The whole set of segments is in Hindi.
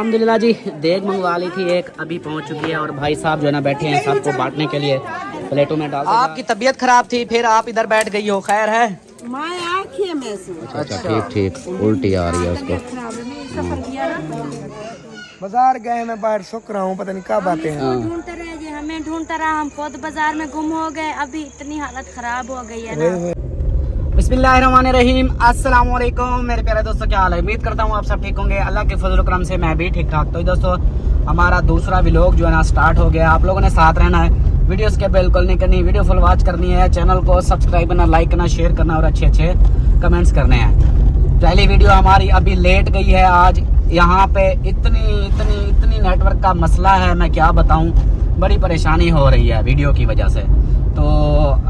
अल्हम्दुलिल्लाह जी, देग मंगवा ली थी एक, अभी पहुंच चुकी है और भाई साहब जो है ना बैठे हैं सबको बांटने के लिए प्लेटों में डाल। आपकी तबीयत खराब थी, फिर आप इधर बैठ गई हो, खैर है? अच्छा ठीक, उल्टी आ रही है उसको। बाजार गए, मैं बाहर सुख रहा हूँ, पता नहीं क्या बातें हैं। ढूंढते रहे जी, हमें ढूंढता रहा, हम खुद बाजार में गुम हो गए, अभी इतनी हालत खराब हो गई है ना। बिस्मिल्लाहिर्रहमानिर्रहीम, अस्सलाम वालेकुम मेरे प्यारे दोस्तों, क्या हाल है? उम्मीद करता हूँ आप सब ठीक होंगे। अल्लाह के फजल करम से मैं भी ठीक ठाक। तो दोस्तों, हमारा दूसरा व्लॉग जो है ना स्टार्ट हो गया। आप लोगों ने साथ रहना है, वीडियोस के बिल्कुल नहीं करनी, वीडियो फुल वॉच करनी है, चैनल को सब्सक्राइब करना, लाइक करना, शेयर करना और अच्छे अच्छे कमेंट्स करने हैं। पहली वीडियो हमारी अभी लेट गई है आज। यहाँ पे इतनी नेटवर्क का मसला है, मैं क्या बताऊँ, बड़ी परेशानी हो रही है वीडियो की वजह से। तो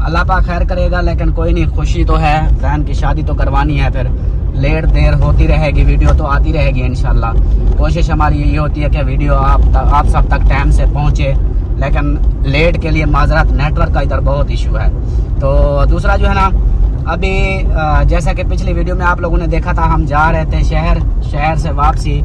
अल्लाह पाक खैर करेगा, लेकिन कोई नहीं, खुशी तो है, बहन की शादी तो करवानी है, फिर लेट देर होती रहेगी, वीडियो तो आती रहेगी इंशाल्लाह। कोशिश हमारी यही होती है कि वीडियो आप सब तक टाइम से पहुँचे, लेकिन लेट के लिए माजरत, नेटवर्क का इधर बहुत इशू है। तो दूसरा जो है ना, अभी जैसा कि पिछली वीडियो में आप लोगों ने देखा था, हम जा रहे थे शहर से वापसी,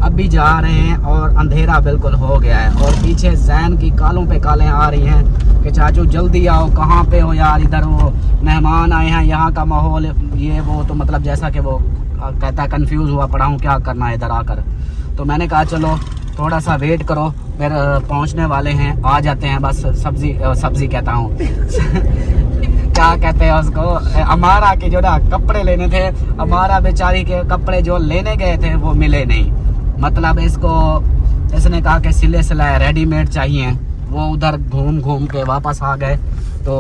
अभी जा रहे हैं और अंधेरा बिल्कुल हो गया है और पीछे जैन की कालों पे कालें आ रही हैं कि चाचू जल्दी आओ, कहाँ पे हो यार, इधर वो मेहमान आए हैं, यहाँ का माहौल ये वो। तो मतलब जैसा कि वो कहता है, कंफ्यूज हुआ पड़ा हूँ क्या करना है इधर आकर। तो मैंने कहा चलो थोड़ा सा वेट करो, फिर पहुँचने वाले हैं, आ जाते हैं बस। सब्जी कहता हूँ क्या कहते हैं उसको, हमारा के जो ना कपड़े लेने थे, हमारा बेचारी के कपड़े जो लेने गए थे वो मिले नहीं। मतलब इसने कहा कि सिले सिलाए रेडीमेड चाहिए, वो उधर घूम के वापस आ गए तो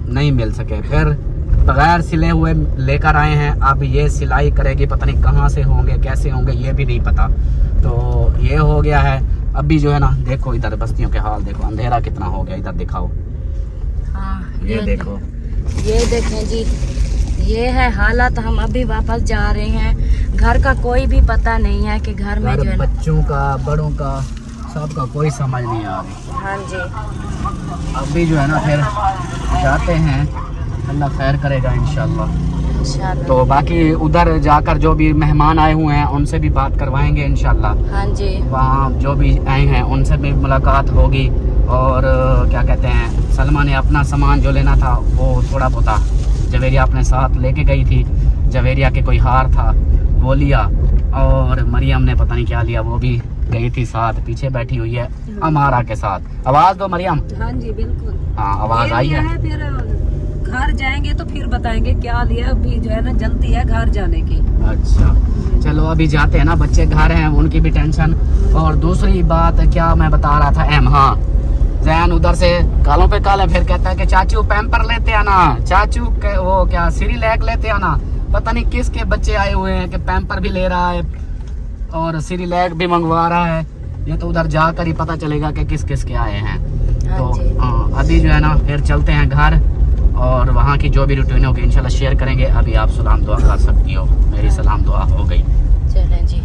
नहीं मिल सके। फिर बगैर सिले हुए लेकर आए हैं, अब ये सिलाई करेगी, पता नहीं कहाँ से होंगे, कैसे होंगे, ये भी नहीं पता। तो ये हो गया है। अभी जो है ना, देखो इधर बस्तियों के हाल देखो, अंधेरा कितना हो गया, इधर दिखाओ। हाँ, ये देखो, ये देखें जी, ये है हालत। हम अभी वापस जा रहे हैं, घर का कोई भी पता नहीं है कि घर में जो है, बच्चों का, बड़ों का, सबका कोई समझ नहीं आ रही। हाँ जी, अभी जो है ना फिर जाते हैं, अल्लाह खैर करेगा इंशाल्लाह। तो बाकी उधर जाकर जो भी मेहमान आए हुए हैं उनसे भी बात करवाएंगे इंशाल्लाह। हाँ जी, वहाँ जो भी आए हैं उनसे भी मुलाकात होगी। और क्या कहते हैं, सलमा ने अपना सामान जो लेना था वो थोड़ा बहुत जवेरिया अपने साथ लेके गई थी, जवेरिया के कोई हार था वो लिया, और मरियम ने पता नहीं क्या लिया, वो भी गई थी साथ, पीछे बैठी हुई है अमारा के साथ। आवाज दो मरियम। हाँ जी बिल्कुल, हाँ आवाज आई है। फिर घर जाएंगे तो फिर बताएंगे क्या लिया। अभी जो है ना जल्दी है घर जाने की। अच्छा चलो अभी जाते हैं ना, बच्चे घर हैं, उनकी भी टेंशन। और दूसरी बात क्या मैं बता रहा था, हाँ, जैन उधर से कालों पे काले, फिर कहता है कि चाचू पैम्पर लेते आना, चाचू के वो क्या सिरिलैक लेते आना। पता नहीं किसके बच्चे आए हुए हैं कि पैम्पर भी ले रहा है और सिरिलैक भी मंगवा रहा है। ये तो उधर जाकर ही पता चलेगा कि किस किस के आए हैं। तो हाँ, अभी जो है ना फिर चलते हैं घर, और वहाँ की जो भी रूटीन होगी इंशाल्लाह शेयर करेंगे। अभी आप सलाम दुआ कर सकती हो, मेरी सलाम दुआ हो गई। चलें जी।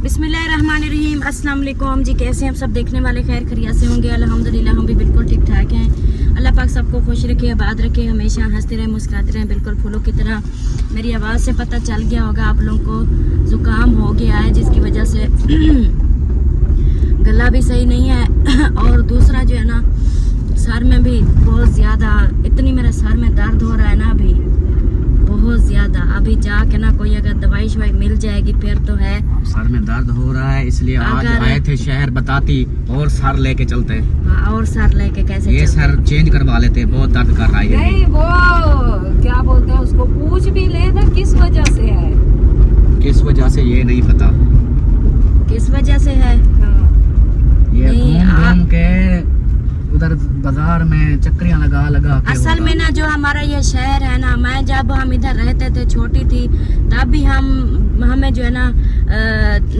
बिस्मिल्लाहिर्रहमानिर्रहीम, अस्सलाम वालेकुम जी, कैसे हैं आप सब? देखने वाले खैर खैरियत से होंगे, अल्हम्दुलिल्लाह हम भी बिल्कुल ठीक ठाक हैं। अल्लाह पाक सबको खुश रखे, आबाद रखे, हमेशा हंसते रहे, मुस्कुराते रहे, बिल्कुल फूलों की तरह। मेरी आवाज़ से पता चल गया होगा आप लोगों को ज़ुकाम हो गया है, जिसकी वजह से गला भी सही नहीं है। और दूसरा जो है ना, सर में भी बहुत ज़्यादा, इतनी मेरे सर में दर्द हो रहा है ना अभी बहुत ज़्यादा। अभी जाके ना कोई अगर दवाई शवाई मिल जाएगी फिर तो है। सर में दर्द हो रहा है, इसलिए आज आए थे शहर, बताती और सर लेके चलते। हाँ, और सर लेके कैसे ये सर चेंज करवा लेते, बहुत दर्द कर रहा है। नहीं वो क्या बोलते हैं उसको, पूछ भी ले ना किस वजह से है, किस वजह से ये नहीं पता, किस वजह से है। ये घूम के उधर बाजार में चक्रियां लगा के। असल में ना जो हमारा ये शहर है ना, मैं जब हम इधर रहते थे, छोटी थी, तब भी हम हमें जो है ना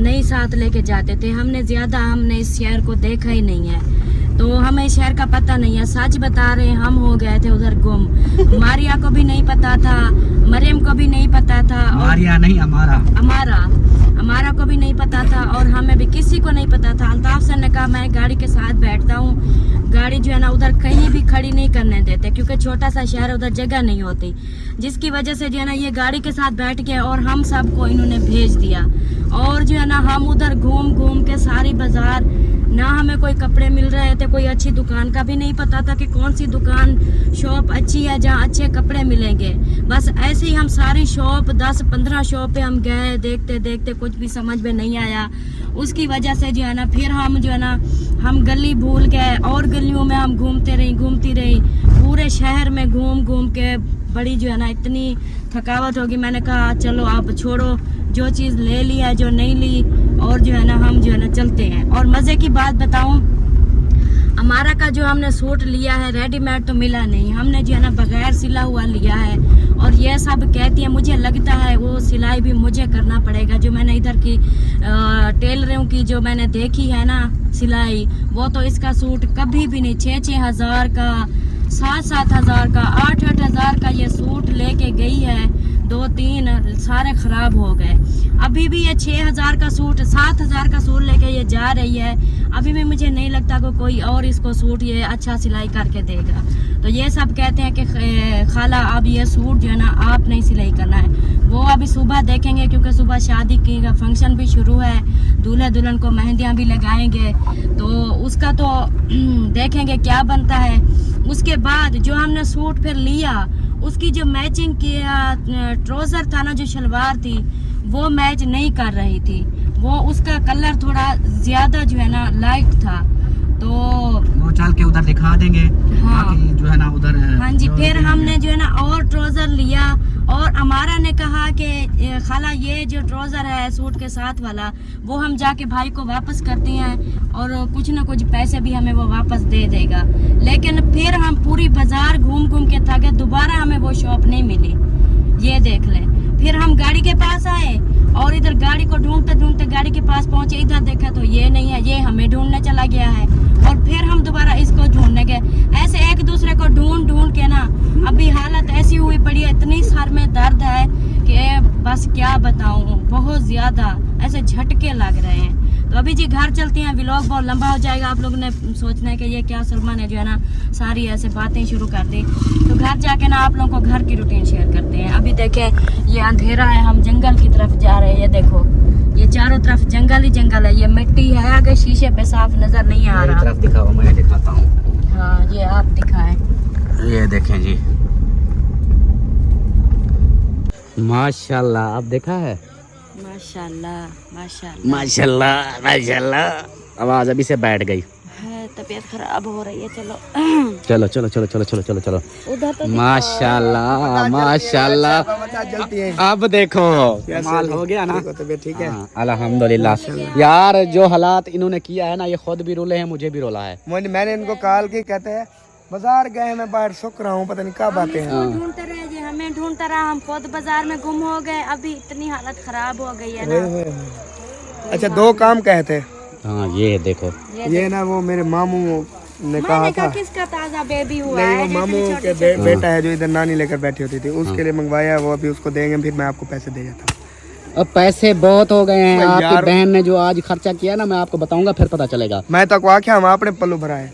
नहीं साथ लेके जाते थे। हमने इस शहर को देखा ही नहीं है, तो हमें इस शहर का पता नहीं है। सच बता रहे हैं, हम हो गए थे उधर गुम। मारिया को भी नहीं पता था, मरियम को भी नहीं पता था, मारिया नहीं हमारा को भी नहीं पता था, और हमें भी किसी को नहीं पता था। अल्ताफ सर ने कहा मैं गाड़ी के साथ बैठता हूँ, गाड़ी जो है ना उधर कहीं भी खड़ी नहीं करने देते, क्योंकि छोटा सा शहर, उधर जगह नहीं होती, जिसकी वजह से जो है ना ये गाड़ी के साथ बैठ के और हम सबको इन्होंने भेज दिया। और जो है ना हम उधर घूम घूम के सारी बाजार, ना हमें कोई कपड़े मिल रहे थे, कोई अच्छी दुकान का भी नहीं पता था कि कौन सी दुकान शॉप अच्छी है जहाँ अच्छे कपड़े मिलेंगे। बस ऐसे ही हम सारी शॉप 10-15 शॉप पे हम गए, देखते देखते कुछ भी समझ में नहीं आया। उसकी वजह से जो है ना फिर हम जो है ना हम गली भूल गए, और गलियों में हम घूमती रही पूरे शहर में घूम घूम के। बड़ी जो है ना इतनी थकावट होगी, मैंने कहा चलो आप छोड़ो, जो चीज़ ले ली है जो नहीं ली, और जो है ना हम जो है ना चलते हैं। और मज़े की बात बताऊं, हमारा का जो हमने सूट लिया है रेडीमेड तो मिला नहीं, हमने जो है ना बगैर सिला हुआ लिया है। और ये सब कहती है, मुझे लगता है वो सिलाई भी मुझे करना पड़ेगा। जो मैंने इधर की टेलरों की जो मैंने देखी है ना सिलाई, वो तो इसका सूट कभी भी नहीं 6-6 हज़ार का, 7-7 हज़ार का, 8-8 हज़ार का ये सूट लेके गई है। 2-3 सारे खराब हो गए। अभी भी ये 6 हज़ार का सूट, 7 हज़ार का सूट लेके ये जा रही है। अभी भी मुझे नहीं लगता कि कोई और इसको सूट ये अच्छा सिलाई करके देगा। तो ये सब कहते हैं कि खाला अब ये सूट जो है ना आप नहीं सिलाई करना है। वो अभी सुबह देखेंगे, क्योंकि सुबह शादी की फंक्शन भी शुरू है, दूल्हा दुल्हन को मेहंदियाँ भी लगाएंगे, तो उसका तो देखेंगे क्या बनता है। उसके बाद जो हमने सूट फिर लिया, उसकी जो मैचिंग किया ट्राउजर था ना, जो शलवार थी, वो मैच नहीं कर रही थी। वो उसका कलर थोड़ा ज्यादा जो है ना लाइट था, तो वो चल के उधर दिखा देंगे। हाँ बाकी जो है ना उधर, हाँ जी। फिर हमने जो है ना और ट्राउजर लिया, और अमारा ने कहा कि खाला ये जो ट्राउजर है सूट के साथ वाला, वो हम जाके भाई को वापस करते हैं और कुछ ना कुछ पैसे भी हमें वो वापस दे देगा। लेकिन फिर हम पूरी बाजार घूम घूम के थके, दोबारा हमें वो शॉप नहीं मिली। ये देख लें। फिर हम गाड़ी के पास आए और इधर गाड़ी को ढूंढते ढूंढते गाड़ी के पास पहुंचे, इधर देखा तो ये नहीं है, ये हमें ढूंढने चला गया है। और फिर हम दोबारा इसको ढूंढने गए। ऐसे एक दूसरे को ढूंढ ढूंढ के ना अभी हालत ऐसी हुई पड़ी है, इतनी सर में दर्द है कि बस क्या बताऊं, बहुत ज्यादा ऐसे झटके लग रहे हैं। तो अभी जी घर चलते हैं, व्लॉग बहुत लंबा हो जाएगा। आप लोगों ने सोचना है कि ये क्या सलमा ने जो है ना सारी ऐसे बातें शुरू कर दी। तो घर जाके ना आप लोगों को घर की रूटीन शेयर करते हैं। अभी देखें ये अंधेरा है, हम जंगल की तरफ जा रहे हैं। ये देखो, ये चारों तरफ जंगल ही जंगल है। ये मिट्टी है, आगे शीशे पे साफ नजर नहीं आ रहा। तरफ दिखाओ, मैं दिखाता हूँ। हाँ ये आप दिखाएं। ये देखें जी, माशाल्लाह। आप देखा है? माशाल्लाह माशाल्लाह माशाल्लाह माशाल्लाह। आवाज अभी से बैठ गई है, तबीयत खराब हो रही है। चलो चलो चलो चलो चलो चलो चलो चलो। उधर तो माशाल्लाह माशाल्लाह। चलती है। अब देखो माल हो गया ना। ठीक है। हाँ, अल्हम्दुलिल्लाह। यार जो हालात इन्होंने किया है ना, ये खुद भी रोले हैं, मुझे भी रोला है। मैंने इनको कॉल की, कहते हैं बाजार गए, मैं बाहर सुख रहा हूँ, पता नहीं कब आते हैं। ढूंढते रहे जी, हमें ढूंढता रहा, हम खुद बाजार में गुम हो गए। अभी इतनी हालत खराब हो गई है ना। अच्छा, 2 काम कहते। हाँ ये देखो, ये ना वो मेरे मामू ने कहा मैंने था, कहा किसका ताजा बेबी हुआ नहीं है, वो मामू जितनी के छोटी बेटा है जो इधर नानी लेकर बैठी होती थी, उसके लिए मंगवाया। वो अभी उसको देंगे, फिर मैं आपको पैसे दे जाता हूँ। अब पैसे बहुत हो गए हैं। यार- आपकी बहन ने जो आज खर्चा किया ना, मैं आपको बताऊंगा, फिर पता चलेगा। मैं तो आख्या हम अपने पल्लू भराए।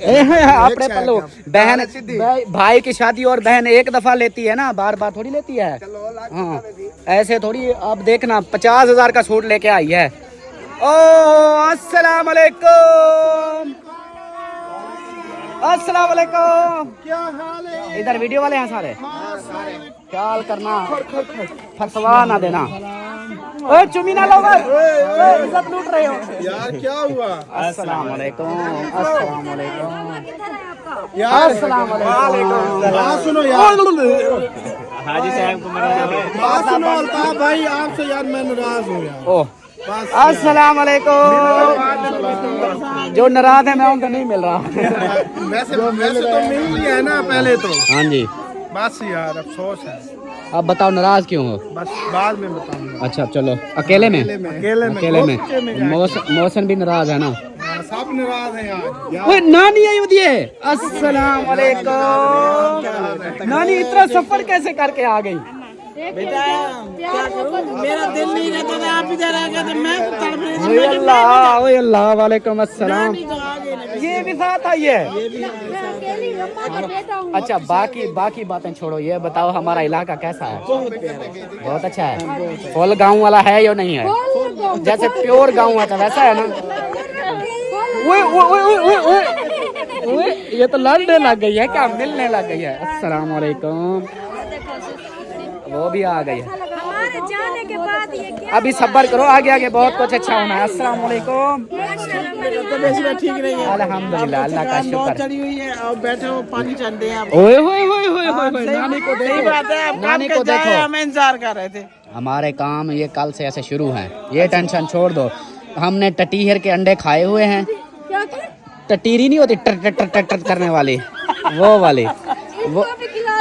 आपने पलो बहन भाई की शादी और बहन एक दफा लेती है ना, बार बार थोड़ी लेती है। हाँ ऐसे थोड़ी। अब देखना 50 हज़ार का सूट लेके आई है। ओ अस्सलाम वालेकुम, अस्सलाम वालेकुम। क्या हाल है? इधर वीडियो वाले हैं सारे, ख्याल करना, फंसवा ना देना। ओए चुमी ना लो, इज्जत लूट रहे हो यार क्या हुआ? अस्सलाम वालेकुम, अस्सलाम वालेकुम, यार अस्सलाम वालेकुम। बात सुनो यार, हाजी साहब को मेरा बात सुनो अल्ताफ भाई, आपसे यार मैं नाराज हूँ यार। ओह अस्सलाम वालेकुम। जो नाराज है मैं उनको नहीं मिल रहा। वैसे तो मिल है ना पहले तो। हाँ जी। बस यार अफसोस है। अब बताओ नाराज क्यों हो? बस बाद में बताऊंगा। अच्छा चलो, अकेले में अकेले में मौसम भी नाराज है ना? सब नाराज हैं आज। ओए नानी आई होती है। अस्सलाम वालेकुम। नानी इतना सफर कैसे करके आ गई? बेटा क्या करूं, मेरा दिल नहीं रहता था, आप इधर आ गए तो मैं तड़प रही थी। ओए अल्लाह वालेकुम अस्सलाम। ये भी साथ आई है। अच्छा बाकी बातें छोड़ो, ये बताओ हमारा इलाका कैसा है? बहुत अच्छा है। फुल गांव वाला है या नहीं है? जैसे प्योर गांव आता वैसा है ना? ओए ये तो लड़ने लग गई है क्या? मिलने लग गई है। अस्सलाम वालेकुम। वो भी आ गई है। हमारे जाने के बाद ये क्या अभी सब्र करो, आगे बहुत कुछ अच्छा होना है। अस्सलाम वालेकुम। ठीक नहीं है, अल्हम्दुलिल्लाह, अल्लाह का बहुत शुक्र। चढ़ी हुई है और बैठे हो पानी चल रहे हैं आप। ओए होए नानी को सही बात है, आप नानी काम को के जाए, देखो। हम इंतजार कर रहे थे। हमारे काम ये कल से ऐसे शुरू हैं, ये टेंशन छोड़ दो। हमने टटीहर के अंडे खाए हुए हैं। टटीरी नहीं होती टर करने वाली, वो वाली। वो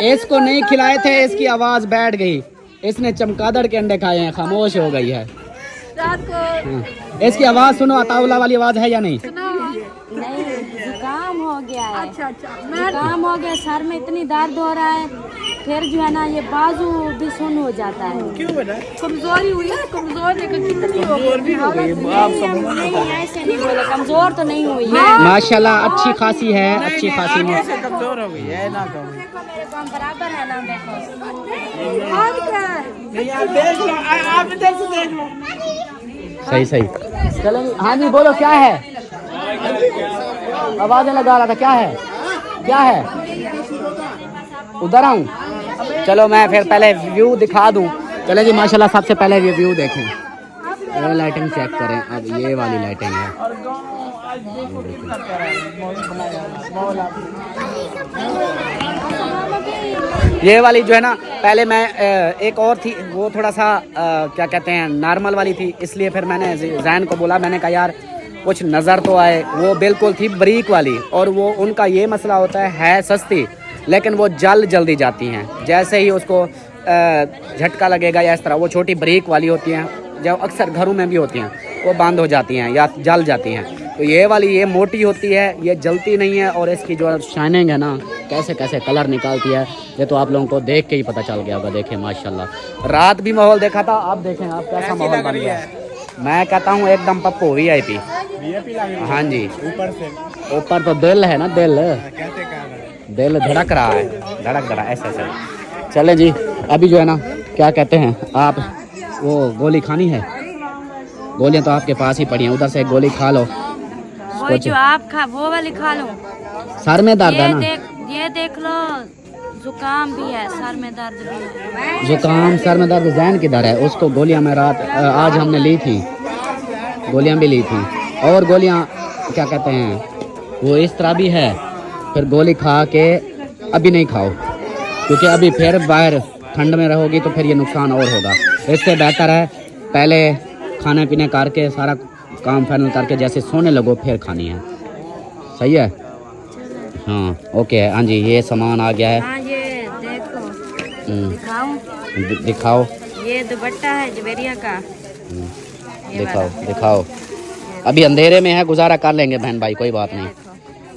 इसको नहीं खिलाए थे, इसकी आवाज बैठ गई। इसने चमगादड़ के अंडे खाए हैं, खामोश हो गई है। रात को इसकी आवाज सुनो, अताउल्ला वाली आवाज है या नहीं? नहीं, जुकाम हो गया है। अच्छा जुकाम हो गया, सर में इतनी दर्द हो रहा है, फिर जो है ना ये बाजू भी सुन हो जाता है। क्यों बेटा? कमजोरी हुई है, कमजोर देखो कितनी हो गई। नहीं ऐसे नहीं बोले, कमजोर तो नहीं हुई है। माशाल्लाह अच्छी खासी है, अच्छी खासी आगे से कमजोर हो गई है ना कहो। देखो मेरे काम बराबर है ना, देखो नहीं आप देख लो, आप इधर से देख लो। सही चलो। हाँ जी बोलो, क्या है? आवाजें लगा रहा था, क्या है? उधर आऊं? चलो मैं फिर पहले व्यू दिखा दूं। चले जी, माशाल्लाह सबसे पहले ये व्यू देखें। ये लाइटिंग चेक करें। अब ये वाली लाइटिंग है। ये वाली जो है ना, पहले मैं एक और थी, वो थोड़ा सा क्या कहते हैं नॉर्मल वाली थी, इसलिए फिर मैंने जैन को बोला, मैंने कहा यार कुछ नज़र तो आए। वो बिल्कुल थी ब्रीक वाली, और वो उनका ये मसला होता है सस्ती लेकिन वो जल्दी जाती हैं। जैसे ही उसको झटका लगेगा या इस तरह, वो छोटी ब्रीक वाली होती हैं, जो अक्सर घरों में भी होती हैं, वो बंद हो जाती हैं या जल जाती हैं। तो ये वाली ये मोटी होती है, ये जलती नहीं है, और इसकी जो शाइनिंग है ना, कैसे कलर निकालती है, ये तो आप लोगों को देख के ही पता चल गया होगा। देखें माशाल्लाह, रात भी माहौल देखा था, अब देखें आप कैसा माहौल बन गया है। मैं कहता हूँ एकदम पप्पू VIP। हाँ जी, ऊपर तो दिल है ना, दिल धड़क रहा है, ऐसे। चले जी, अभी जो है ना, क्या कहते हैं आप, वो गोली खानी है? गोलियां तो आपके पास ही पड़ी हैं, उधर से एक गोली खा लो। वो जो आप वो वाली खा लो। सर में दर्द है ना? ये देख लो, जुकाम भी है, सर में दर्द भी है। जुकाम सर में दर्द जैन किधर है? उसको गोलियां मैं आज हमने ली थी, गोलियां भी ली थी। और गोलियां क्या कहते हैं, वो इस तरह भी है। फिर गोली खा के अभी नहीं खाओ, क्योंकि अभी फिर बाहर ठंड में रहोगी तो फिर ये नुकसान और होगा। इससे बेहतर है पहले खाने पीने करके, सारा काम फाइनल करके जैसे सोने लगो फिर खानी है। सही है? हाँ ओके। हाँ जी, ये सामान आ गया है। हाँ ये देखो, दिखाओ। ये दुपट्टा है जवेरिया का। दिखाओ। अभी अंधेरे में है, गुजारा कर लेंगे बहन भाई, कोई बात नहीं।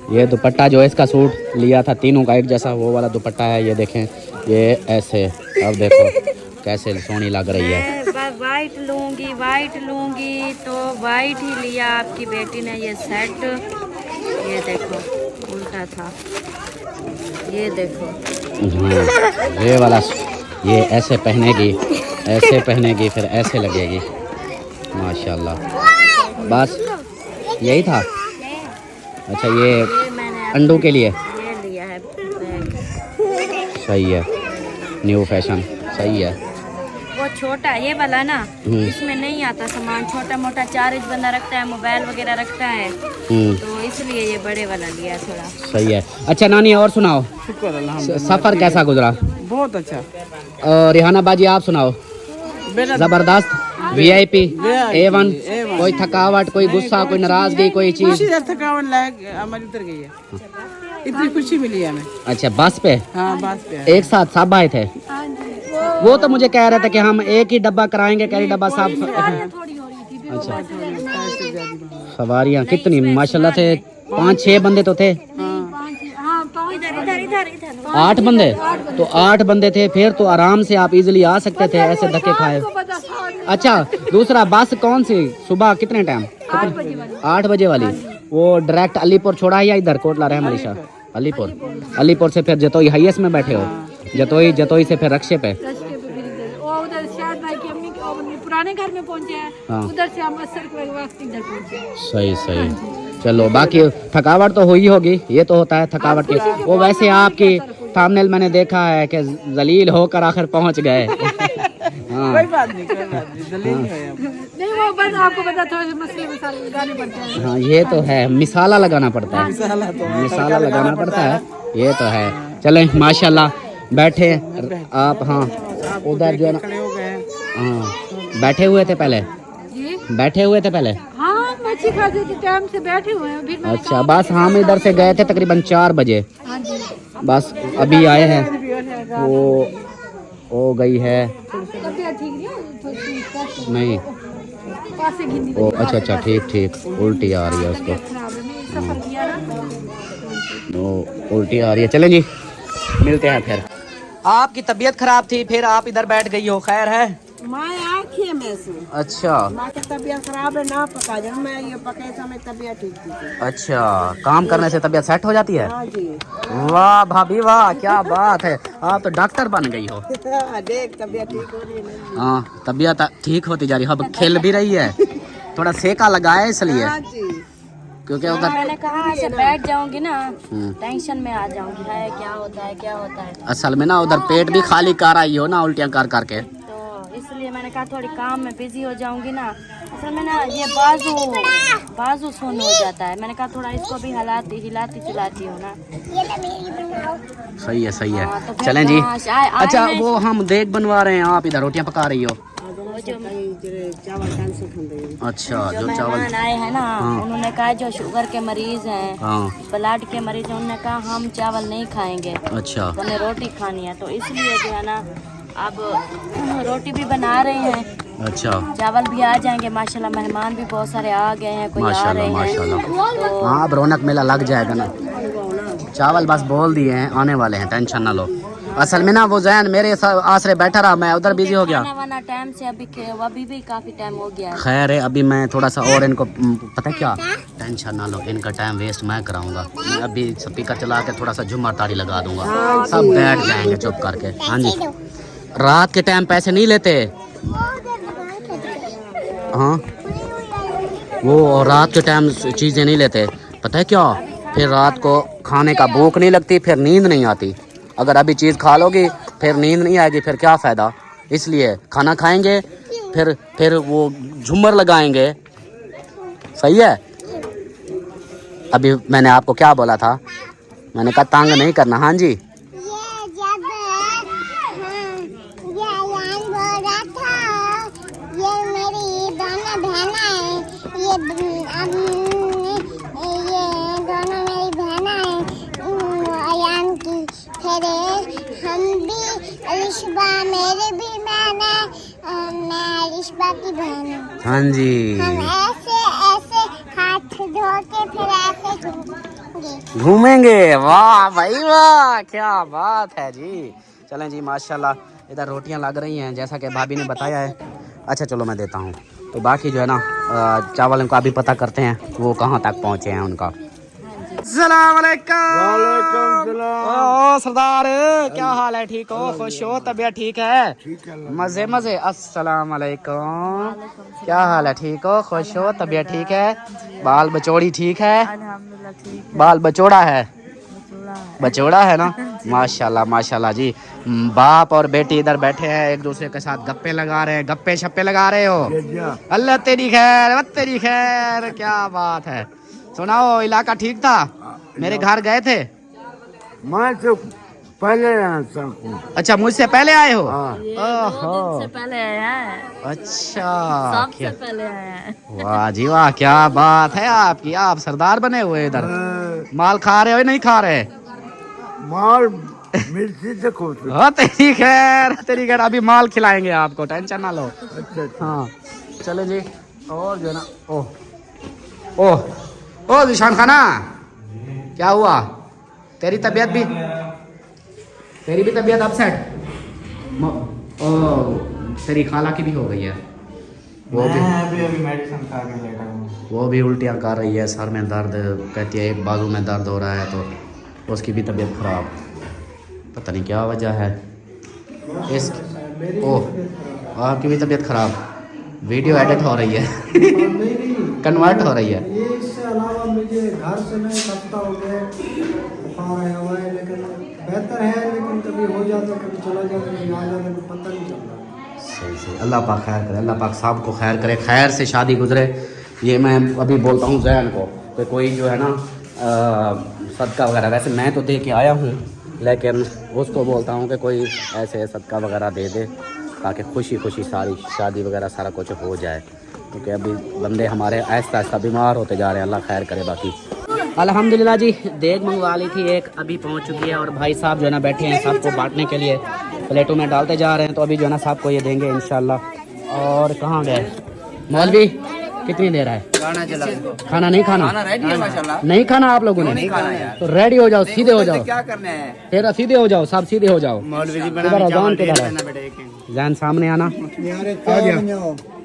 ये दुपट्टा जो इसका सूट लिया था तीनों का एक जैसा, वो वाला दुपट्टा है। ये देखें, ये ऐसे, अब देखो कैसे सोनी लग रही है। वाइट लूंगी तो वाइट ही लिया आपकी बेटी ने। ये सेट, ये देखो उल्टा था, ये देखो। ये वाला, ये ऐसे पहनेगी फिर ऐसे लगेगी। माशाल्लाह, बस यही था। अच्छा, ये अंडों के लिए ये लिया है बैग। सही है, न्यू फैशन, सही है। वो छोटा ये वाला ना, इसमें नहीं आता सामान, छोटा मोटा चार्ज बंदा रखता है, मोबाइल वगैरह रखता है, तो इसलिए ये बड़े वाला लिया थोड़ा। सही है। अच्छा नानी, और सुनाओ, सफर कैसा गुजरा? बहुत अच्छा। और रिहाना बाजी आप सुनाओ। जबरदस्त, VIP, A1। कोई थकावट, कोई गुस्सा, कोई नाराजगी, कोई चीज? थकावट हमारी उतर गई है, इतनी खुशी मिली है हमें। अच्छा, बस पे? हाँ बस पे। एक साथ सब आए थे? वो तो मुझे कह रहे थे कि हम एक ही डब्बा कराएंगे, कैरी डब्बा साहब। अच्छा, सवारियाँ कितनी माशाल्लाह से 5-6 बंदे तो थे। 8 बंदे, तो 8 बंदे थे, फिर तो आराम से आप इजीली आ सकते थे ऐसे धक्के खाए। अच्छा, दूसरा बस कौन सी सुबह कितने टाइम? 8 बजे वाली। वो डायरेक्ट अलीपुर छोड़ा है या इधर कोटला रहमान शाह? अलीपुर से फिर जतोई हाईएस्ट में बैठे हो? जतोई से फिर रक्शे पे? पुराने घर में पहुंचे हैं, हाँ। उधर से हम असर के वक्त इधर पहुंचे। सही। चलो, बाकी थकावट तो हुई होगी, ये तो होता है थकावट की। वो वैसे आपकी थंबनेल मैंने देखा है कि जलील होकर आखिर पहुंच गए। हाँ। कोई बात नहीं, जलील है। नहीं, वो बस आपको पता थोड़े मसले मसाले लगाने पड़ते हैं। हाँ, ये तो है, मिसाला लगाना पड़ता है, मिसाला लगाना पड़ता है, ये तो है। चलें, माशाल्लाह बैठे आप। हाँ, उधर जो है ना, हाँ बैठे हुए थे पहले, बैठे हुए थे पहले। हाँ, मच्छी खाते थे टाइम से बैठे हुए हैं। फिर अच्छा, बस हम इधर से गए थे तकरीबन 4 बजे, बस अभी आए हैं। वो हो गई है नहीं, ओ अच्छा ठीक, उल्टी आ रही है उसको, उल्टी आ रही है। चलें जी, मिलते हैं फिर। आपकी तबीयत खराब थी, फिर आप इधर बैठ गई हो, खैर है? मैं आँखें में से। अच्छा, माँ की तबीयत खराब है ना, पका जब मैं ये पके समय तबीयत ठीक थी। अच्छा, काम करने से तबीयत सेट हो जाती है? हाँ जी। वाह भाभी वाह, क्या बात है, आप तो डॉक्टर बन गई हो। देख तबीयत ठीक हो रही है। हाँ, तबीयत ठीक होती जा रही है, अब खेल भी रही है, थोड़ा सेका लगाया इसलिए, हाँ जी। क्योंकि उधर मैंने कहा ऐसे बैठ जाऊंगी ना, टेंशन में आ जाऊंगी, है क्या होता है। असल में ना उधर पेट भी खाली कर आई हो ना, उल्टियाँ कर करके, तो इसलिए मैंने कहा थोड़ी काम में बिजी हो जाऊंगी ना। असल में ना ये बाजू सुन हो जाता है, मैंने कहा थोड़ा इसको भी हिलाती चलाती हूँ ना। सही है। हाँ, तो फिर चलें जी। आए अच्छा, हैं। वो हम देख बनवा रहे हैं, आप इधर रोटियाँ पका रही हो? अच्छा, जो चावल मेहमान आए हैं ना, हाँ। उन्होंने कहा जो शुगर के मरीज हैं, हाँ, ब्लड के मरीज हैं, उन्होंने कहा हम चावल नहीं खाएंगे, अच्छा, हमें रोटी खानी है, तो इसलिए जो है ना अब रोटी भी बना रहे हैं, अच्छा, चावल भी आ जाएंगे माशाल्लाह। मेहमान भी बहुत सारे आ गए हैं, कोई आ रहे हैं, माशाल्लाह। तो हाँ, अब रौनक मेला लग जाएगा ना। चावल बस बोल दिए हैं, आने वाले हैं, टेंशन ना लो। असल में ना वो जैन मेरे आसरे बैठा रहा, मैं उधर बिजी हो गया। खाना टाइम से अभी भी काफी टाइम हो गया है। खैर है, अभी मैं थोड़ा सा और इनको पता है क्या, टेंशन ना लो, इनका टाइम वेस्ट मैं कराऊंगा। मैं अभी स्पीकर चला के थोड़ा सा झुमर ताड़ी लगा दूंगा, सब बैठ जाएंगे चुप करके। हाँ जी, रात के टाइम पैसे नहीं लेते। हाँ, वो रात के टाइम चीज़ें नहीं लेते, पता है क्या, फिर रात को खाने का भूख नहीं लगती, फिर नींद नहीं आती। अगर अभी चीज़ खा लोगी फिर नींद नहीं आएगी, फिर क्या फ़ायदा। इसलिए खाना खाएंगे, फिर वो झूमर लगाएंगे। सही है। अभी मैंने आपको क्या बोला था, मैंने कहा तंग नहीं करना। हाँ जी, हम भी अलिशबा, मेरे भी बहन है, मैं अलिशबा की बहन हूँ। हाँ जी, हम ऐसे हाथ धो के फिर ऐसे घूमेंगे। वाह भाई वाह, क्या बात है जी। चलें जी, माशाल्लाह इधर रोटियां लग रही हैं जैसा कि भाभी ने बताया है। अच्छा चलो मैं देता हूँ। तो बाकी जो है ना चावल का अभी पता करते हैं वो कहाँ तक पहुँचे हैं उनका। अस्सलाम वालेकुम। ओ सरदार, क्या हाल है? ठीक हो? खुश हो? तबीयत ठीक है? मजे। अस्सलाम वालेकुम, क्या हाल है? ठीक हो? खुश हो? तबीयत ठीक है? बाल बचौड़ी ठीक है? बाल बचौड़ा है, बचौड़ा है ना। माशाल्लाह जी। बाप और बेटी इधर बैठे हैं, एक दूसरे के साथ गप्पे लगा रहे हैं, गप्पे शप्पे लगा रहे हो। अल्लाह तेरी खैर, क्या बात है। सुनाओ, इलाका ठीक था? मेरे घर गए थे? मैं तो पहले आया था। अच्छा, मुझसे पहले आए हो? सबसे पहले आया है। अच्छा, सबसे पहले आया है। वाह जी वाह, क्या बात है आपकी। आप सरदार बने हुए इधर। माल खा रहे हो या नहीं खा रहे? माल मिर्ची से खुश। हाँ तेरी खैर अभी माल खिलाएंगे आपको, टेंशन ना लो। हाँ चले जी। और जो है ना ओह जिशान खाना क्या हुआ? तेरी भी तबीयत अपसेट? तेरी खाला की भी हो गई है? वो भी उल्टियाँ कर रही है, सर में दर्द, कहती है एक बाजू में दर्द हो रहा है, तो उसकी भी तबीयत ख़राब, पता नहीं क्या वजह है इस। आपकी भी तबीयत ख़राब, वीडियो एडिट हो रही है कन्वर्ट हो रही है। इससे अलावा मुझे घर से मैं एक हफ्ता हो गया बुखार आया हुआ है, लेकिन बेहतर है, लेकिन कभी हो जाता कभी चला जाता कभी आ जाता कुछ पता नहीं चल रहा। सही अल्लाह पाक खैर करे, अल्लाह पाक साहब को खैर करे, खैर से शादी गुजरे। ये मैं अभी बोलता हूँ जैन को कि कोई जो है ना सदका वगैरह, वैसे मैं तो दे के आया हूँ, लेकिन उसको बोलता हूँ कि कोई ऐसे सदका वगैरह दे दे ताकि खुशी खुशी सारी शादी वगैरह सारा कुछ हो जाए, क्योंकि अभी बंदे हमारे आहिस्ता आहिस्ता बीमार होते जा रहे हैं। अल्लाह खैर करे। बाकी अल्हम्दुलिल्लाह जी, देग मंगवा ली थी एक, अभी पहुंच चुकी है, और भाई साहब जो है ना बैठे हैं सबको बांटने के लिए, प्लेटों में डालते जा रहे हैं, तो अभी जो है ना साहब को ये देंगे इंशाल्लाह। और कहाँ गए मौलवी? कितनी देर है? खाना नहीं खाना? नहीं खाना आप लोगों ने? तो रेडी हो जाओ, सीधे हो जाओ। क्या करना है तेरा? सीधे हो जाओ, सब सीधे हो जाओ। जैन सामने आना,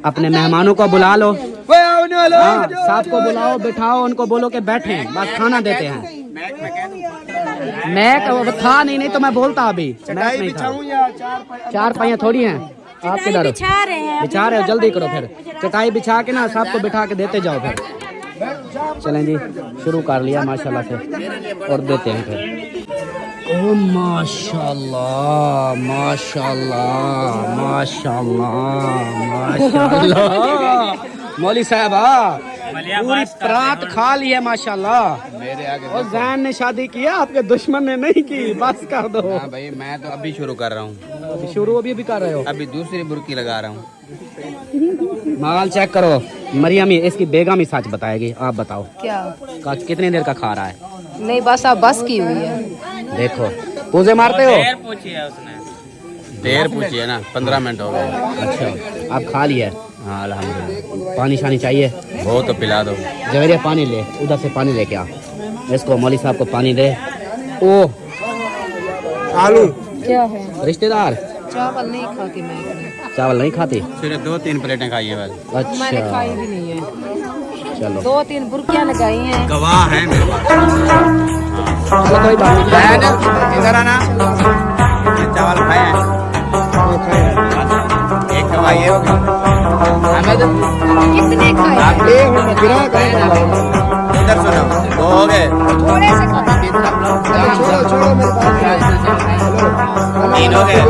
अपने मेहमानों को बुला लो, साहब को बुलाओ, बिठाओ, उनको बोलो कि बैठे, बस खाना देते हैं। मैं था नहीं तो मैं बोलता अभी। नहीं था, चार पहिया थोड़ी हैं। आप किधर बिछा रहे हो? जल्दी करो, फिर चटाई बिछा के ना सबको बिठा के देते जाओ। फिर चलें जी, शुरू कर लिया माशाल्लाह से, और देते हैं फिर। ओ माशाल्लाह माशाल्लाह माशाल्लाह माशाल्लाह मौली साहब पूरी परात खा ली है माशाल्लाह। और जैन ने शादी किया, आपके दुश्मन ने नहीं की, बस कर दो। हाँ भाई, मैं तो अभी शुरू कर रहा हूँ। अभी कर रहे हो? अभी दूसरी बुर्की लगा रहा हूँ। माल चेक करो। मरियम इसकी बेगम ही सच बताएगी, आप बताओ क्या कितनी देर का खा रहा है? नहीं, बस अब बस की हुई है। देखो पूजे मारते हो? देर पूछी है ना, 15 मिनट हो गए। अच्छा, आप खा लिया? हाँ अल्हम्दुलिल्लाह। पानी शानी चाहिए? वो तो पिला दो। जवेरिया पानी ले, उधर से पानी लेके आ। इसको मौली साहब को पानी दे। ओ आलू क्या है? रिश्तेदार चावल नहीं खाती मैं, चावल नहीं खाती? सिर्फ 2-3 प्लेटें खाई है बस। मैंने अच्छा खाई भी नहीं है। चलो 2-3 बुर्कियां लगाई हैं। गवाह है मेरे पास। चलो कोई बात नहीं। इधर आना, ये चावल खाए हैं, एक गवाह ये हो गया। कितने खाए? इधर सुनो, 2 हो गए, थोड़े से खाते। 3 हो गए।